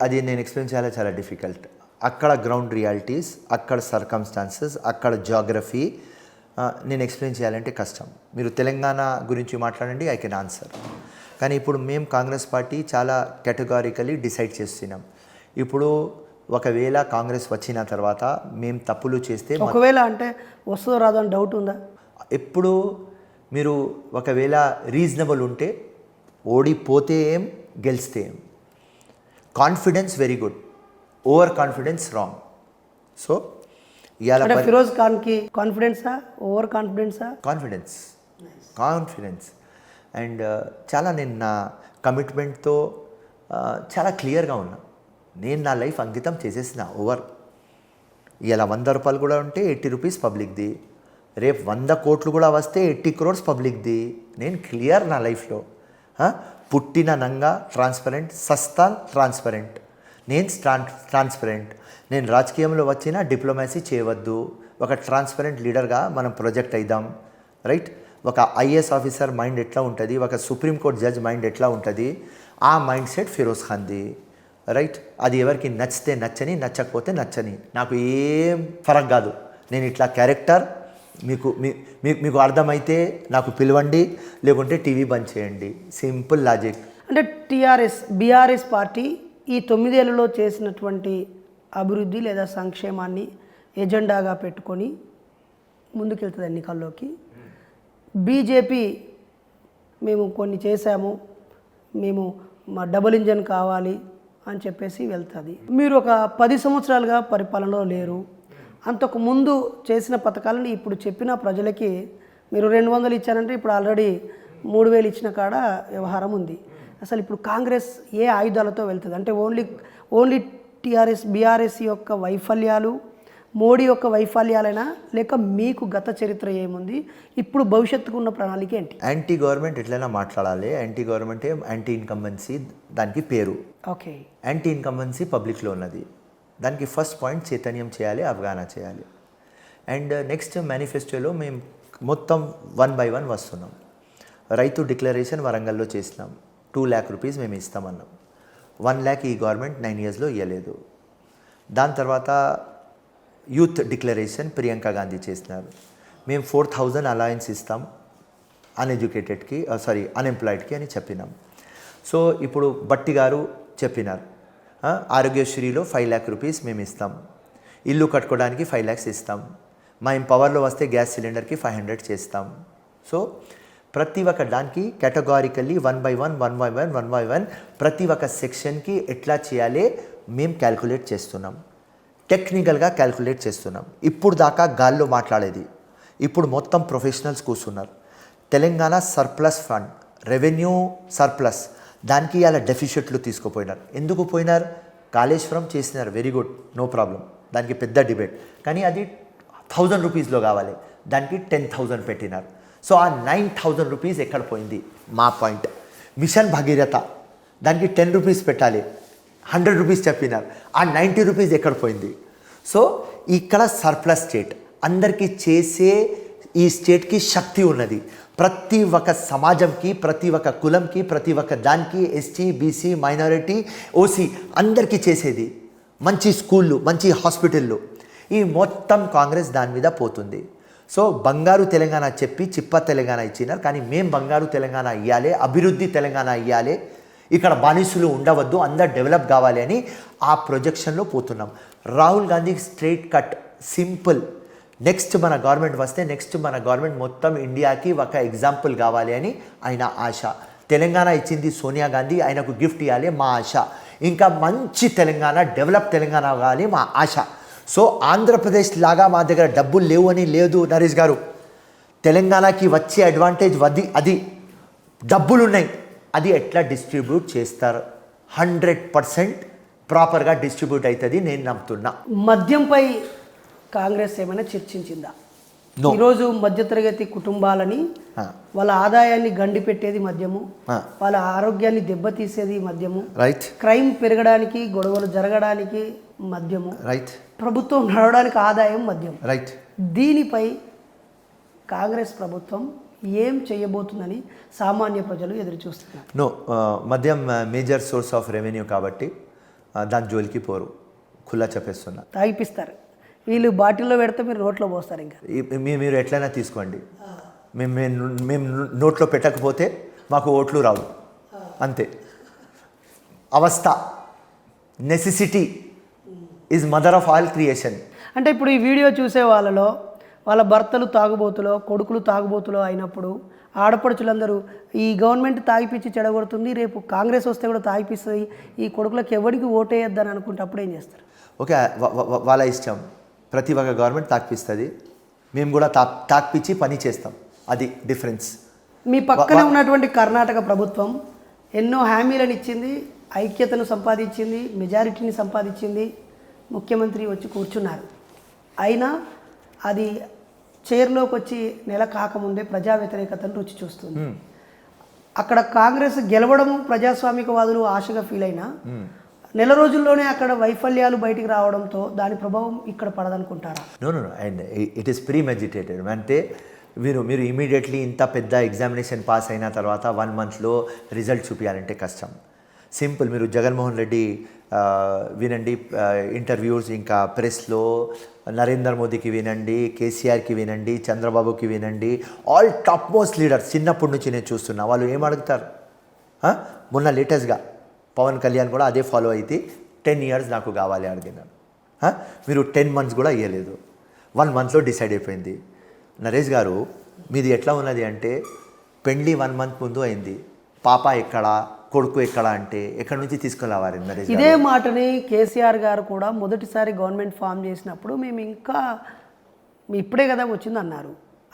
అది నేను ఎక్స్ప్లెయిన్ చేయాలి, చాలా డిఫికల్ట్. అక్కడ గ్రౌండ్ రియాలిటీస్, అక్కడ సర్కమ్స్టాన్సెస్, అక్కడ జాగ్రఫీ నేను ఎక్స్ప్లెయిన్ చేయాలంటే కష్టం. మీరు తెలంగాణ గురించి మాట్లాడండి, ఐ కెన్ ఆన్సర్. కానీ ఇప్పుడు మేము కాంగ్రెస్ పార్టీ చాలా కేటగారికలీ డిసైడ్ చేస్తున్నాం. ఇప్పుడు ఒకవేళ కాంగ్రెస్ వచ్చిన తర్వాత మేము తప్పులు చేస్తే, ఒకవేళ అంటే వస్తుందో రాదో అని డౌట్ ఉందా? ఎప్పుడు మీరు ఒకవేళ రీజనబుల్ ఉంటే ఓడిపోతే ఏం, గెలిస్తే ఏం. Confidence very good, over confidence wrong. So ఇవాళ ఫిరోజ్ ఖాన్కి కాన్ఫిడెన్సా, ఓవర్ కాన్ఫిడెన్సా? కాన్ఫిడెన్స్. అండ్ చాలా నేను నా కమిట్మెంట్తో చాలా క్లియర్గా ఉన్నా. నేను నా లైఫ్ అంకితం చేసేసిన ఓవర్. ఇలా 100 రూపాయలు కూడా ఉంటే 80 రూపీస్ పబ్లిక్ది, రేపు 100 కోట్లు కూడా వస్తే 80 crores పబ్లిక్ది. నేను క్లియర్ నా లైఫ్లో. పుట్టిన నంగా ట్రాన్స్పరెంట్, సస్తా ట్రాన్స్పరెంట్. నేను ట్రాన్స్పరెంట్. నేను రాజకీయంలో వచ్చిన డిప్లొమసీ చేయవద్దు. ఒక ట్రాన్స్పరెంట్ లీడర్గా మనం ప్రొజెక్ట్ అయిదాం, రైట్? ఒక ఐఏఎస్ ఆఫీసర్ మైండ్ ఎట్లా ఉంటుంది, ఒక సుప్రీంకోర్టు జడ్జ్ మైండ్ ఎట్లా ఉంటుంది, ఆ మైండ్ సెట్ ఫిరోజ్ ఖాన్ది, రైట్? అది ఎవరికి నచ్చితే నచ్చని, నచ్చకపోతే నచ్చని, నాకు ఏం ఫరక్ కాదు. నేను ఇట్లా క్యారెక్టర్ మీకు అర్థమైతే నాకు పిలవండి, లేకుంటే టీవీ బంద్ చేయండి. Simple logic. అంటే బీఆర్ఎస్ పార్టీ ఈ 9 ఏళ్లలో చేసినటువంటి అభివృద్ధి లేదా సంక్షేమాన్ని ఎజెండాగా పెట్టుకొని ముందుకెళ్తుంది ఎన్నికల్లోకి. బీజేపీ మేము కొన్ని చేశాము, మేము మా డబుల్ ఇంజన్ కావాలి అని చెప్పేసి వెళ్తుంది. మీరు ఒక 10 సంవత్సరాలుగా పరిపాలనలో లేరు. అంతకు ముందు చేసిన పథకాలను ఇప్పుడు చెప్పిన ప్రజలకి మీరు 200 ఇచ్చారంటే ఇప్పుడు ఆల్రెడీ 3000 ఇచ్చిన కాడ వ్యవహారం ఉంది. అసలు ఇప్పుడు కాంగ్రెస్ ఏ ఆయుధాలతో వెళ్తుంది? అంటే ఓన్లీ బీఆర్ఎస్ యొక్క వైఫల్యాలు, మోడీ యొక్క వైఫల్యాలైనా, లేక మీకు గత చరిత్ర ఏముంది, ఇప్పుడు భవిష్యత్తుకు ఉన్న ప్రణాళిక ఏంటి? యాంటీ గవర్నమెంట్ ఎట్లయినా మాట్లాడాలి. యాంటీ గవర్నమెంట్ యాంటీ ఇన్కంబెన్సీ దానికి పేరు. ఓకే, యాంటీ ఇన్కంబెన్సీ పబ్లిక్లో ఉన్నది. దానికి ఫస్ట్ పాయింట్ చైతన్యం చేయాలి, అవగాహన చేయాలి. అండ్ నెక్స్ట్ మేనిఫెస్టోలో మేము మొత్తం 1 by 1 వస్తున్నాం. రైతు డిక్లరేషన్ వరంగల్లో చేసినాం, 2 lakh rupees మేము ఇస్తామన్నాం. 1 lakh ఈ గవర్నమెంట్ 9 yearsలో ఇవ్వలేదు. దాని తర్వాత యూత్ డిక్లరేషన్ ప్రియాంక గాంధీ చేసినారు. మేము 4,000 అలయన్స్ ఇస్తాం అన్ఎంప్లాయిడ్కి అని చెప్పినాం. సో ఇప్పుడు బట్టి గారు చెప్పినారు, ఆరోగ్యశ్రీలో 5 lakh rupees మేము ఇస్తాం, ఇల్లు కట్టుకోవడానికి 5 lakhs ఇస్తాం, మా పవర్లో వస్తే గ్యాస్ సిలిండర్కి 500 చేస్తాం. సో ప్రతి ఒక్క దానికి కేటగారికల్లీ 1 by 1 ప్రతి ఒక్క సెక్షన్కి ఎట్లా చేయాలి మేము క్యాల్కులేట్ చేస్తున్నాం, టెక్నికల్గా క్యాల్కులేట్ చేస్తున్నాం. ఇప్పుడు దాకా గాల్లో మాట్లాడేది, ఇప్పుడు మొత్తం ప్రొఫెషనల్స్ కూర్చున్నారు. Telangana surplus fund, revenue surplus, దానికి ఇలా డెఫిషిట్లు తీసుకుపోయినారు. ఎందుకు పోయినారు? కాళేశ్వరం చేసినారు, వెరీ గుడ్, నో ప్రాబ్లం, దానికి పెద్ద డిబేట్. కానీ అది 1000 రూపీస్లో కావాలి, దానికి 10,000 పెట్టినారు. సో ఆ 9,000 రూపీస్ ఎక్కడ పోయింది? మా పాయింట్. మిషన్ భగీరథ, దానికి 10 రూపీస్ పెట్టాలి, 100 రూపీస్ చెప్పినారు, ఆ 90 రూపీస్ ఎక్కడ పోయింది? సో ఇక్కడ సర్ప్లస్ స్టేట్, అందరికీ చేసే ఈ స్టేట్కి శక్తి ఉన్నది. ప్రతి ఒక్క సమాజంకి, ప్రతి ఒక్క కులంకి, ప్రతి ఒక్క దానికి, ఎస్టీ, బీసీ, మైనారిటీ, ఓసీ అందరికీ చేసేది. మంచి స్కూళ్ళు, మంచి హాస్పిటళ్ళు, ఈ మొత్తం కాంగ్రెస్ దాని మీద పోతుంది. సో బంగారు తెలంగాణ చెప్పి చిప్ప తెలంగాణ ఇచ్చినారు. కానీ మేము బంగారు తెలంగాణ ఇవ్వాలి, అభివృద్ధి తెలంగాణ ఇవ్వాలి, ఇక్కడ బానిసులు ఉండవద్దు, అందరు డెవలప్ కావాలి అని ఆ ప్రొజెక్షన్లో పోతున్నాం. రాహుల్ గాంధీకి స్ట్రైట్ కట్, సింపుల్, నెక్స్ట్ మన గవర్నమెంట్ వస్తే నెక్స్ట్ మన గవర్నమెంట్ మొత్తం ఇండియాకి ఒక ఎగ్జాంపుల్ కావాలి అని ఆయన ఆశ. తెలంగాణ ఇచ్చింది సోనియా గాంధీ, ఆయనకు గిఫ్ట్ ఇవ్వాలి మా ఆశ. ఇంకా మంచి తెలంగాణ, డెవలప్ తెలంగాణ కావాలి మా ఆశ. సో ఆంధ్రప్రదేశ్ లాగా మా దగ్గర డబ్బులు లేవు అని లేదు నరేష్ గారు. తెలంగాణకి వచ్చే అడ్వాంటేజ్ అది డబ్బులు ఉన్నాయి, అది ఎట్లా డిస్ట్రిబ్యూట్ చేస్తారు? 100% ప్రాపర్గా డిస్ట్రిబ్యూట్ అవుతుంది, నేను నమ్ముతున్నా. మద్యంపై కాంగ్రెస్ ఏమైనా చర్చించిందా? ఈరోజు మధ్యతరగతి కుటుంబాలని వాళ్ళ ఆదాయాన్ని గండి పెట్టేది మద్యము, వాళ్ళ ఆరోగ్యాన్ని దెబ్బతీసేది మద్యము, రైట్? క్రైమ్ పెరగడానికి, గొడవలు జరగడానికి మద్యము, రైట్? ప్రభుత్వం నడవడానికి ఆదాయం మద్యం, రైట్? దీనిపై కాంగ్రెస్ ప్రభుత్వం ఏం చేయబోతుందని సామాన్య ప్రజలు ఎదురు చూస్తున్నారు. మద్యం మేజర్ సోర్స్ ఆఫ్ రెవెన్యూ కాబట్టి దాని జోలికి పోరు, ఖుల్లా చెప్పేస్తున్నా. తాగిపిస్తారు. వీళ్ళు బాటిల్లో పెడితే మీరు నోట్లో పోస్తారు. ఇంకా మీరు ఎట్లయినా తీసుకోండి, మేము నోట్లో పెట్టకపోతే మాకు ఓట్లు రావు, అంతే. అవస్థ, necessity is mother of all creation. అంటే ఇప్పుడు ఈ వీడియో చూసే వాళ్ళలో వాళ్ళ భర్తలు తాగుబోతులో, కొడుకులు తాగుబోతులో అయినప్పుడు ఆడపడుచులందరూ ఈ గవర్నమెంట్ తాగిపిచ్చి చెడగొడుతుంది, రేపు కాంగ్రెస్ వస్తే కూడా తాగిపిస్తుంది, ఈ కొడుకులకు ఎవరికి ఓటేయద్దని అనుకుంటే అప్పుడు ఏం చేస్తారు? ఓకే, వాళ్ళ ఇష్టం. ప్రతి ఒక్క గవర్నమెంట్ తాకిపిస్తుంది, మేము కూడా తాకిపిచ్చి పని చేస్తాం, అది డిఫరెన్స్. మీ పక్కనే ఉన్నటువంటి కర్ణాటక ప్రభుత్వం ఎన్నో హామీలను ఇచ్చింది, ఐక్యతను సంపాదించింది, మెజారిటీని సంపాదించింది, ముఖ్యమంత్రి వచ్చి కూర్చున్నారు. అయినా అది చైర్లోకి వచ్చి నెల కాకముందే ప్రజా వ్యతిరేకతను రుచి చూస్తుంది. అక్కడ కాంగ్రెస్ గెలవడం ప్రజాస్వామికవాదులు ఆశగా ఫీల్ అయినా నెల రోజుల్లోనే అక్కడ వైఫల్యాలు బయటికి రావడంతో దాని ప్రభావం ఇక్కడ పడదనుకుంటారా? No and it is premeditated మెడిటేటెడ్. అంటే మీరు ఇమీడియట్లీ ఇంత పెద్ద ఎగ్జామినేషన్ పాస్ అయిన తర్వాత 1 monthలో రిజల్ట్ చూపించాలంటే కష్టం. సింపుల్, మీరు జగన్మోహన్ రెడ్డి వినండి ఇంటర్వ్యూస్, ఇంకా ప్రెస్లో నరేంద్ర మోదీకి వినండి, కేసీఆర్కి వినండి, చంద్రబాబుకి వినండి, ఆల్ టాప్ మోస్ట్ లీడర్స్ చిన్నప్పటి నుంచి నేను చూస్తున్నా. వాళ్ళు ఏం అడుగుతారు? మొన్న లేటెస్ట్గా పవన్ కళ్యాణ్ కూడా అదే ఫాలో అయితే 10 years నాకు కావాలి అడిగినాను. మీరు 10 months కూడా ఇవ్వలేదు, 1 monthలో డిసైడ్ అయిపోయింది. నరేష్ గారు, మీది ఎట్లా ఉన్నది అంటే పెండ్లి 1 month ముందు అయింది, పాప ఎక్కడా, కొడుకు ఎక్కడ అంటే ఎక్కడి నుంచి తీసుకురావాలి నరేష్? ఇదే మాటని కేసీఆర్ గారు కూడా మొదటిసారి గవర్నమెంట్ ఫామ్ చేసినప్పుడు మేము ఇంకా ఇప్పుడే కదా వచ్చింది అన్నారు.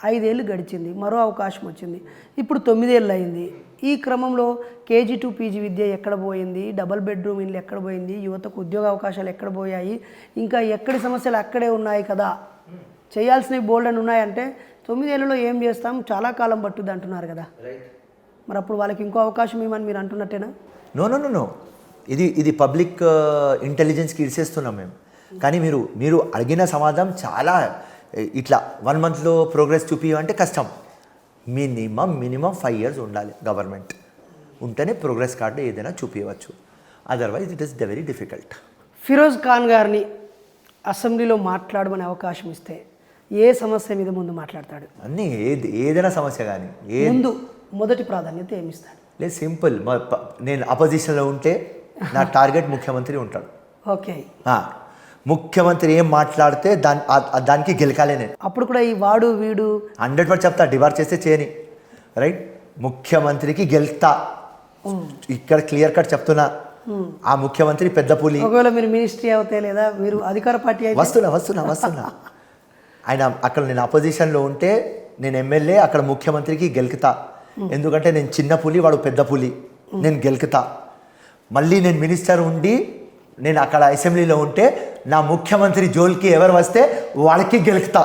5 ఏళ్ళు గడిచింది, మరో అవకాశం వచ్చింది, ఇప్పుడు 9 ఏళ్ళు అయింది. ఈ క్రమంలో KG to PG విద్య ఎక్కడ పోయింది, డబుల్ బెడ్రూమ్ ఇల్లు ఎక్కడ పోయింది, యువతకు ఉద్యోగ అవకాశాలు ఎక్కడ పోయాయి, ఇంకా ఎక్కడి సమస్యలు అక్కడే ఉన్నాయి కదా, చేయాల్సినవి బోల్డ్ అని ఉన్నాయంటే 9 ఏళ్ళలో ఏం చేస్తాం, చాలా కాలం పట్టుద్ది అంటున్నారు కదా. మరి అప్పుడు వాళ్ళకి ఇంకో అవకాశం ఏమని మీరు అంటున్నట్టేనా? నో ఇది పబ్లిక్ ఇంటెలిజెన్స్కి ఇచ్చేస్తున్నాం మేము. కానీ మీరు అడిగిన సమాధానం చాలా ఇట్లా 1 monthలో ప్రోగ్రెస్ చూపించమంటే కష్టం. మినిమం 5 years ఉండాలి గవర్నమెంట్, ఉంటేనే ప్రోగ్రెస్ కార్డు ఏదైనా చూపించవచ్చు, otherwise it is very difficult. Firoz Khan గారిని అసెంబ్లీలో మాట్లాడమనే అవకాశం ఇస్తే ఏ సమస్య మీద ముందు మాట్లాడతాడు? అన్నీ ఏదైనా సమస్య కానీ ముందు మొదటి ప్రాధాన్యత ఏమిస్తాడు? లేదు, సింపుల్. నేను అపోజిషన్లో ఉంటే నా టార్గెట్ ముఖ్యమంత్రి ఉంటాడు. ఓకే, ముఖ్యమంత్రి ఏం మాట్లాడితే దానికి గెలకాలే నేను. అప్పుడు కూడా ఈ వాడు వీడు 100% చెప్తా, డిబార్ చేస్తే చేయని, రైట్. ముఖ్యమంత్రికి గెలుతా, ఇక్కడ క్లియర్ కట్ చెప్తున్నా. ఆ ముఖ్యమంత్రి పెద్ద పులి. ఒకవేళ మీరు మినిస్ట్రీ అవుతే లేదా మీరు అధికార పార్టీ అయితే? వస్తున్నా ఆయన అక్కడ నేను అపోజిషన్లో ఉంటే నేను ఎమ్మెల్యే, అక్కడ ముఖ్యమంత్రికి గెలుకుతా. ఎందుకంటే నేను చిన్న పులి, వాడు పెద్ద పులి, నేను గెలుకుతా. మళ్ళీ నేను మినిస్టర్ ఉండి నేను అక్కడ అసెంబ్లీలో ఉంటే నా ముఖ్యమంత్రి జోలికి ఎవరు వస్తే వాళ్ళకి గెలుకుతా.